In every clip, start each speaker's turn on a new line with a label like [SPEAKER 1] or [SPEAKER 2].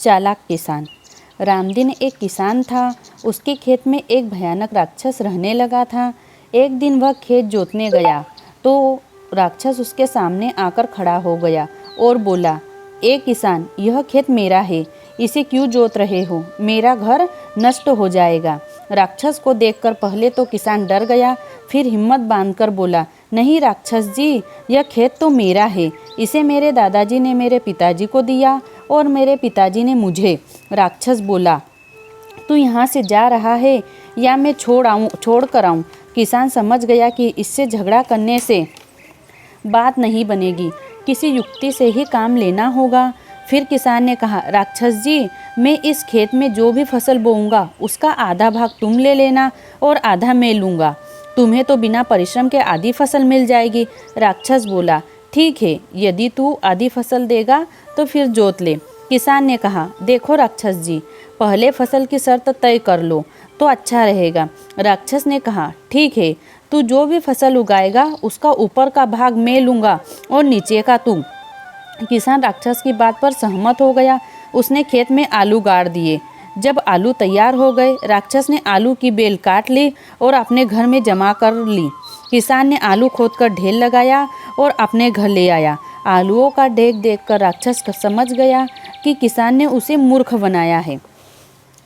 [SPEAKER 1] चालाक किसान। रामदीन एक किसान था। उसके खेत में एक भयानक राक्षस रहने लगा था। एक दिन वह खेत जोतने गया तो राक्षस उसके सामने आकर खड़ा हो गया और बोला, ए किसान, यह खेत मेरा है, इसे क्यों जोत रहे हो? मेरा घर नष्ट हो जाएगा। राक्षस को देखकर पहले तो किसान डर गया, फिर हिम्मत बांधकर बोला, नहीं राक्षस जी, यह खेत तो मेरा है। इसे मेरे दादाजी ने मेरे पिताजी को दिया और मेरे पिताजी ने मुझे। राक्षस बोला, तू यहाँ से जा रहा है या मैं छोड़ कर आऊँ? किसान समझ गया कि इससे झगड़ा करने से बात नहीं बनेगी, किसी युक्ति से ही काम लेना होगा। फिर किसान ने कहा, राक्षस जी, मैं इस खेत में जो भी फसल बोऊंगा उसका आधा भाग तुम ले लेना और आधा मैं लूँगा। तुम्हें तो बिना परिश्रम के आधी फसल मिल जाएगी। राक्षस बोला, ठीक है, यदि तू आधी फसल देगा तो फिर जोत ले। किसान ने कहा, देखो राक्षस जी, पहले फसल की शर्त तय कर लो तो अच्छा रहेगा। राक्षस ने कहा, ठीक है, तू जो भी फसल उगाएगा उसका ऊपर का भाग मैं लूँगा और नीचे का तू। किसान राक्षस की बात पर सहमत हो गया। उसने खेत में आलू गाड़ दिए। जब आलू तैयार हो गए, राक्षस ने आलू की बेल काट ली और अपने घर में जमा कर ली। किसान ने आलू खोदकर ढेर लगाया और अपने घर ले आया। आलूओं का ढेर देखकर राक्षस समझ गया कि किसान ने उसे मूर्ख बनाया है।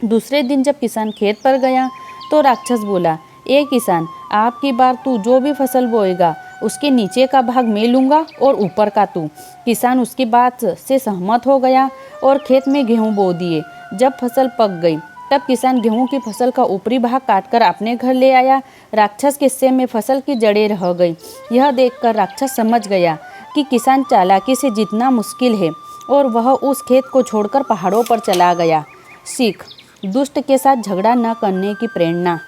[SPEAKER 1] दूसरे दिन जब किसान खेत पर गया तो राक्षस बोला, ए किसान, आपकी बार तू जो भी फसल बोएगा उसके नीचे का भाग मैं लूँगा और ऊपर का तू। किसान उसकी बात से सहमत हो गया और खेत में गेहूँ बो दिए। जब फसल पक गई तब किसान गेहूं की फसल का ऊपरी भाग काटकर अपने घर ले आया। राक्षस के हिस्से में फसल की जड़ें रह गई। यह देखकर राक्षस समझ गया कि किसान चालाकी से जीतना मुश्किल है और वह उस खेत को छोड़कर पहाड़ों पर चला गया। सीख: दुष्ट के साथ झगड़ा न करने की प्रेरणा।